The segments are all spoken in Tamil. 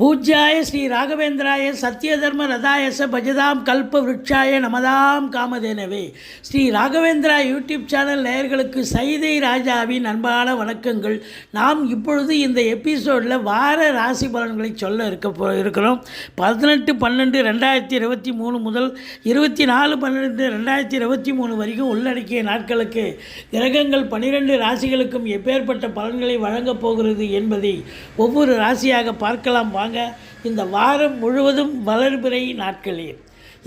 பூஜ்யாய ஸ்ரீ ராகவேந்திராய சத்யதர்ம ரதாயச பஜதாம் கல்ப விருட்சாய நமதாம் காமதேனவே. ஸ்ரீ ராகவேந்திரா யூடியூப் சேனல் நேயர்களுக்கு சைதை ராஜாவின் அன்பான வணக்கங்கள். நாம் இப்பொழுது இந்த எபிசோடில் வார ராசி பலன்களை சொல்ல இருக்கிறோம். 18/12/2023 முதல் 24/12/2023 வரைக்கும் உள்ளடக்கிய நாட்களுக்கு கிரகங்கள் 12 ராசிகளுக்கும் எப்பேற்பட்ட பலன்களை வழங்கப் போகிறது என்பதை ஒவ்வொரு ராசியாக பார்க்கலாம். இந்த வாரம் முழுவதும் வளர்பிறை நாட்களே.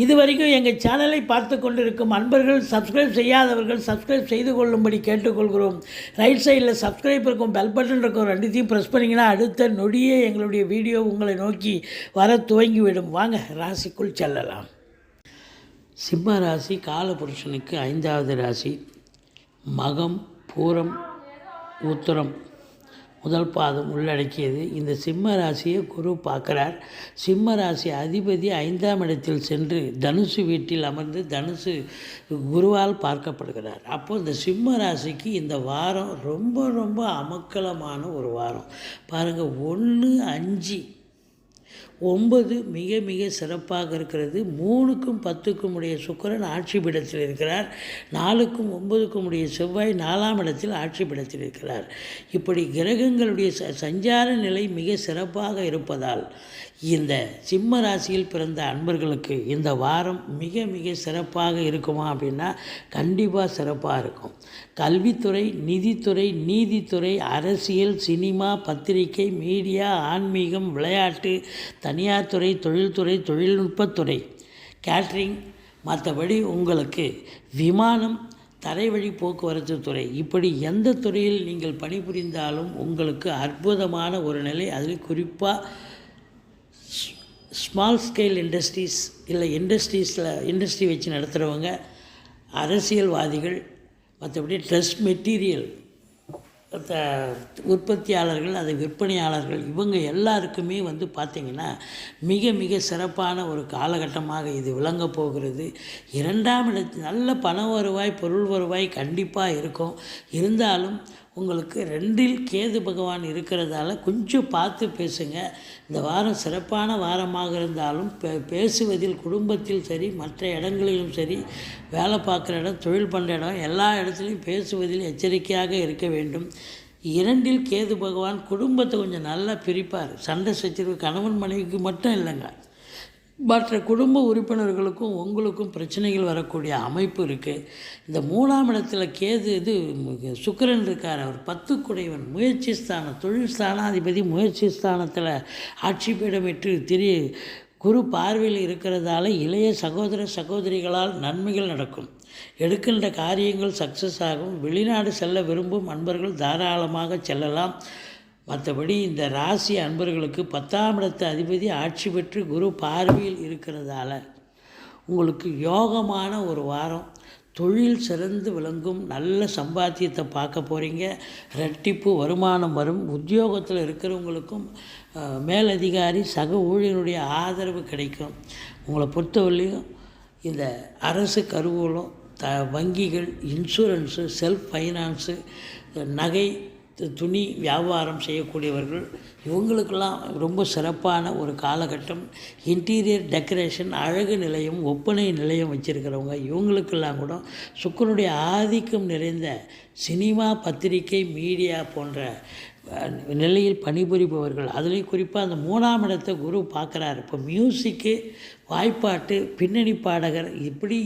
இதுவரைக்கும் எங்கள் சேனலை பார்த்து கொண்டிருக்கும் அன்பர்கள், சப்ஸ்கிரைப் செய்யாதவர்கள் சப்ஸ்கிரைப் செய்து கொள்ளும்படி கேட்டுக்கொள்கிறோம். ரைட் சைடில் சப்ஸ்கிரைப் இருக்கும், பெல் பட்டன் இருக்கும், ரெண்டுத்தையும் ப்ரெஸ் பண்ணிங்கன்னா அடுத்த நொடியே எங்களுடைய வீடியோ உங்களை நோக்கி வர துவங்கிவிடும். வாங்க ராசிக்குள் செல்லலாம். சிம்ம ராசி காலபுருஷனுக்கு 5வது ராசி. மகம், பூரம், உத்திரம் முதல் பாதம் உள்ளடக்கியது. இந்த சிம்ம ராசியை குரு பார்க்குறார். சிம்ம ராசி அதிபதி 5ஆம் இடத்தில் சென்று தனுசு வீட்டில் அமர்ந்து தனுசு குருவால் பார்க்கப்படுகிறார். அப்போது இந்த சிம்ம ராசிக்கு இந்த வாரம் ரொம்ப ரொம்ப அமக்கலமான ஒரு வாரம். பாருங்கள், 1, 5, 9 மிக மிக சிறப்பாக இருக்கிறது. 3க்கும் 10க்கும் உடைய சுக்கிரன் ஆட்சி பீடத்தில் இருக்கிறார். 4க்கும் 9க்கும் உடைய செவ்வாய் 4ஆம் இடத்தில் ஆட்சி பீடத்தில் இருக்கிறார். இப்படி கிரகங்களுடைய சஞ்சார நிலை மிக சிறப்பாக இருப்பதால் இந்த சிம்ம ராசியில் பிறந்த அன்பர்களுக்கு இந்த வாரம் மிக மிக சிறப்பாக இருக்குமா அப்படின்னா கண்டிப்பாக சிறப்பாக இருக்கும். கல்வித்துறை, நிதித்துறை, நீதித்துறை, அரசியல், சினிமா, பத்திரிகை, மீடியா, ஆன்மீகம், விளையாட்டு, தனியார் துறை, தொழில்துறை, தொழில்நுட்பத்துறை, கேட்ரிங், மற்றபடி உங்களுக்கு விமானம், தரைவழி போக்குவரத்து துறை, இப்படி எந்த துறையில் நீங்கள் பணிபுரிந்தாலும் உங்களுக்கு அற்புதமான ஒரு நிலை. அதில் குறிப்பாக ஸ்மால் ஸ்கேல் இண்டஸ்ட்ரீஸ் இல்லை இண்டஸ்ட்ரி வச்சு நடத்துகிறவங்க, அரசியல்வாதிகள், மற்றபடி ட்ரெஸ் மெட்டீரியல் உற்பத்தியாளர்கள், அது விற்பனையாளர்கள், இவங்க எல்லாருக்குமே பார்த்திங்கன்னா மிக மிக சிறப்பான ஒரு காலகட்டமாக இது விளங்கப் போகிறது. 2ஆம் இடத்தில் நல்ல பண வருவாய், பொருள் வருவாய் கண்டிப்பாக இருக்கும். இருந்தாலும் உங்களுக்கு 2இல் கேது பகவான் இருக்கிறதால கொஞ்சம் பார்த்து பேசுங்க. இந்த வாரம் சிறப்பான வாரமாக இருந்தாலும் பேசுவதில் குடும்பத்தில் சரி, மற்ற இடங்களிலும் சரி, வேலை பார்க்குற இடம், தொழில் பண்ணுற இடம், எல்லா இடத்துலையும் பேசுவதில் எச்சரிக்கையாக இருக்க வேண்டும். 2இல் கேது பகவான் குடும்பத்தை கொஞ்சம் நல்லா பிரிப்பார். சண்டை சச்சரவு கணவன் மனைவிக்கு மட்டும் இல்லைங்க, மற்ற குடும்ப உறுப்பினர்களுக்கும் உங்களுக்கும் பிரச்சனைகள் வரக்கூடிய அமைப்பு இருக்குது. இந்த 3ஆம் இடத்துல கேது சுக்கிரன் இருக்கார். அவர் 10 குடைவன், முயற்சி ஸ்தானம், தொழில் ஸ்தானாதிபதி முயற்சி ஸ்தானத்தில் ஆட்சி பீடமிட்டு குரு பார்வையில் இருக்கிறதால இளைய சகோதர சகோதரிகளால் நன்மைகள் நடக்கும். எடுக்கின்ற காரியங்கள் சக்ஸஸ் ஆகும். வெளிநாடு செல்ல விரும்பும் அன்பர்கள் தாராளமாக செல்லலாம். மற்றபடி இந்த ராசி அன்பர்களுக்கு 10ஆம் இடத்து அதிபதி ஆட்சி பெற்று குரு பார்வையில் இருக்கிறதால உங்களுக்கு யோகமான ஒரு வாரம். தொழில் சிறந்து விளங்கும். நல்ல சம்பாத்தியத்தை பார்க்க போகிறீங்க. ரெட்டிப்பு வருமானம் வரும். உத்தியோகத்தில் இருக்கிறவங்களுக்கும் மேலதிகாரி, சக ஊழியருடைய ஆதரவு கிடைக்கும். உங்களை பொறுத்தவரையிலையும் இந்த அரசு கருவூலம், வங்கிகள், இன்சூரன்ஸு, செல்ஃப் ஃபைனான்ஸு, நகை, துணி வியாபாரம் செய்யக்கூடியவர்கள், இவங்களுக்கெல்லாம் ரொம்ப சிறப்பான ஒரு காலகட்டம். இன்டீரியர் டெக்கரேஷன், அழகு நிலையம், ஒப்பனை நிலையம் வச்சுருக்கிறவங்க, இவங்களுக்கெல்லாம் கூட சுக்கிரனுடைய ஆதிக்கம் நிறைந்த சினிமா, பத்திரிகை, மீடியா போன்ற நிலையில் பணிபுரிபவர்கள், அதுலேயும் குறிப்பாக அந்த 3ஆம் இடத்தை குரு பார்க்குறாரு. இப்போ மியூசிக்கு, வாய்ப்பாட்டு, பின்னணி பாடகர், இப்படி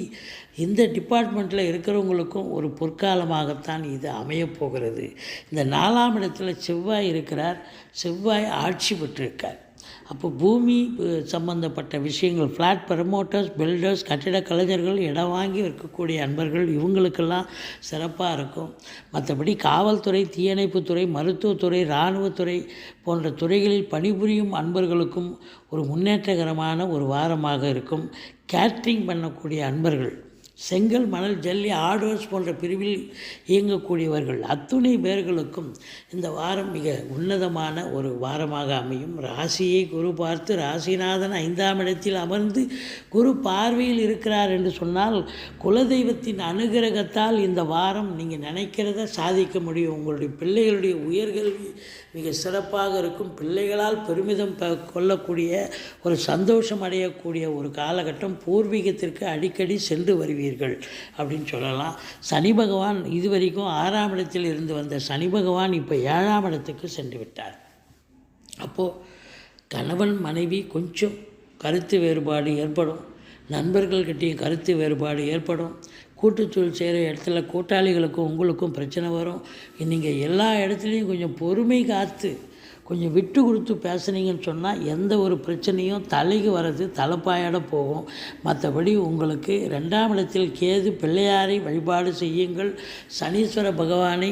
இந்த டிபார்ட்மெண்ட்டில் இருக்கிறவங்களுக்கும் ஒரு பொற்காலமாகத்தான் இது அமையப்போகிறது. இந்த 4ஆம் இடத்துல செவ்வாய் இருக்கிறார். செவ்வாய் ஆட்சி பெற்றிருக்கார். அப்போ பூமி சம்பந்தப்பட்ட விஷயங்கள், ஃப்ளாட் ப்ரமோட்டர்ஸ், பில்டர்ஸ், கட்டிட கலைஞர்கள், இடம் வாங்கி இருக்கக்கூடிய அன்பர்கள், இவங்களுக்கெல்லாம் சிறப்பாக இருக்கும். மற்றபடி காவல்துறை, தீயணைப்புத்துறை, மருத்துவத்துறை, இராணுவத்துறை போன்ற துறைகளில் பணிபுரியும் அன்பர்களுக்கும் ஒரு முன்னேற்றகரமான ஒரு வாரமாக இருக்கும். கேட்ரிங் பண்ணக்கூடிய அன்பர்கள், செங்கல், மணல், ஜல்லி, ஆர்டர்ஸ் போன்ற பிரிவில் இயங்கக்கூடியவர்கள் அத்துணை பேர்களுக்கும் இந்த வாரம் மிக உன்னதமான ஒரு வாரமாக அமையும். ராசியை குரு பார்த்து, ராசிநாதன் 5ஆம் இடத்தில் அமர்ந்து குரு பார்வையில் இருக்கிறார் என்று சொன்னால் குலதெய்வத்தின் அனுகிரகத்தால் இந்த வாரம் நீங்கள் நினைக்கிறத சாதிக்க முடியும். உங்களுடைய பிள்ளைகளுடைய உயர்கல்வி மிக சிறப்பாக இருக்கும். பிள்ளைகளால் பெருமிதம் கொள்ளக்கூடிய ஒரு சந்தோஷம் அடையக்கூடிய ஒரு காலகட்டம். பூர்வீகத்திற்கு அடிக்கடி சென்று வருவீர்கள் அப்படின்னு சொல்லலாம். சனி பகவான் இதுவரைக்கும் 6ஆம் இடத்தில் இருந்து வந்த சனி பகவான் இப்போ 7ஆம் இடத்துக்கு சென்று விட்டார். அப்போது கணவன் மனைவி கொஞ்சம் கருத்து வேறுபாடு ஏற்படும். நண்பர்கள்கிட்டையும் கருத்து வேறுபாடு ஏற்படும். கூட்டுத்தொழில் செய்கிற இடத்துல கூட்டாளிகளுக்கும் உங்களுக்கும் பிரச்சனை வரும். நீங்கள் எல்லா இடத்துலையும் கொஞ்சம் பொறுமை காத்து கொஞ்சம் விட்டு கொடுத்து பேசுனீங்கன்னு சொன்னால் எந்த ஒரு பிரச்சனையும் தலைக்கு வர்றது தலைப்பாயோட போகும். மற்றபடி உங்களுக்கு 2ஆம் இடத்தில் கேது, பிள்ளையாரை வழிபாடு செய்யுங்கள். சனீஸ்வர பகவானை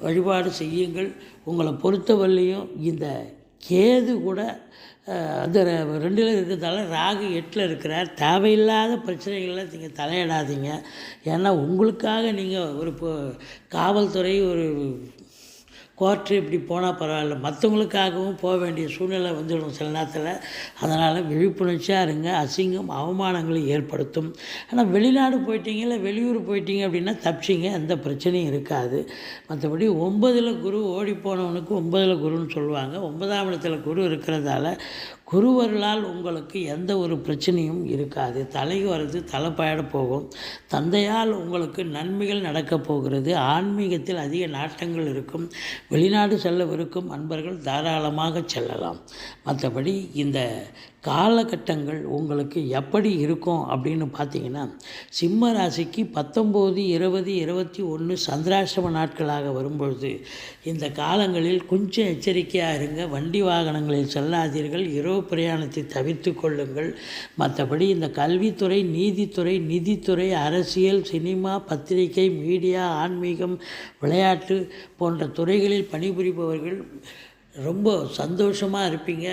வழிபாடு செய்யுங்கள். உங்களை பொறுத்தவரையிலையும் இந்த கேது கூட அது 2ல் இருக்கிறதால ராகு 8ல் இருக்கிறார். தேவையில்லாத பிரச்சனைகளில் நீங்கள் தலையிடாதீங்க. ஏன்னா உங்களுக்காக நீங்கள் ஒரு காவல்துறை, ஒரு கோர்ட்டு இப்படி போனால் பரவாயில்ல, மற்றவங்களுக்காகவும் போக வேண்டிய சூழ்நிலை வந்துடும் சில நேரத்தில். அதனால் விழிப்புணர்ச்சியாக இருங்க. அசிங்கம் அவமானங்களை ஏற்படுத்தும். ஆனால் வெளிநாடு போயிட்டீங்க, இல்லை வெளியூர் போயிட்டீங்க அப்படின்னா தப்பிச்சிங்க, எந்த பிரச்சனையும் இருக்காது. மற்றபடி 9ல் குரு, ஓடி போனவனுக்கு 9ல் குருன்னு சொல்லுவாங்க. 9ஆம் இடத்துல குரு இருக்கிறதால குருவர்களால் உங்களுக்கு எந்த ஒரு பிரச்சனையும் இருக்காது. தலைக்கு வர்றது தலைப்பாயிட போகும். தந்தையால் உங்களுக்கு நன்மைகள் நடக்கப் போகிறது. ஆன்மீகத்தில் அதிக நாட்டங்கள் இருக்கும். வெளிநாடு செல்லவிருக்கும் அன்பர்கள் தாராளமாக செல்லலாம். மற்றபடி இந்த காலகட்டங்கள் உங்களுக்கு எப்படி இருக்கும் அப்படின்னு பார்த்தீங்கன்னா, சிம்ம ராசிக்கு 19, 20, 21 சந்திராசிரம நாட்களாக வரும்பொழுது இந்த காலங்களில் கொஞ்சம் எச்சரிக்கையாக இருங்க. வண்டி வாகனங்களில் செல்லாதீர்கள். இரவு பிரயாணத்தை தவிர்த்து கொள்ளுங்கள். மற்றபடி இந்த கல்வித்துறை, நீதித்துறை, நிதித்துறை, அரசியல், சினிமா, பத்திரிகை, மீடியா, ஆன்மீகம், விளையாட்டு போன்ற துறைகளில் பணிபுரிபவர்கள் ரொம்ப சந்தோஷமாக இருப்பீங்க.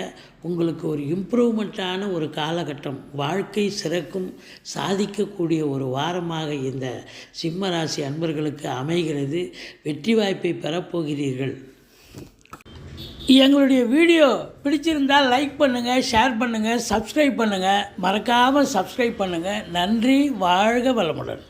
உங்களுக்கு ஒரு இம்ப்ரூவ்மெண்ட்டான ஒரு காலகட்டம். வாழ்க்கை சிறக்கும், சாதிக்கக்கூடிய ஒரு வாரமாக இந்த சிம்ம ராசி அன்பர்களுக்கு அமைகிறது. வெற்றி வாய்ப்பை பெறப்போகிறீர்கள். எங்களுடைய வீடியோ பிடிச்சிருந்தால் லைக் பண்ணுங்கள், ஷேர் பண்ணுங்கள், சப்ஸ்கிரைப் பண்ணுங்கள். மறக்காமல் சப்ஸ்கிரைப் பண்ணுங்கள். நன்றி. வாழ்க வளமுடன்.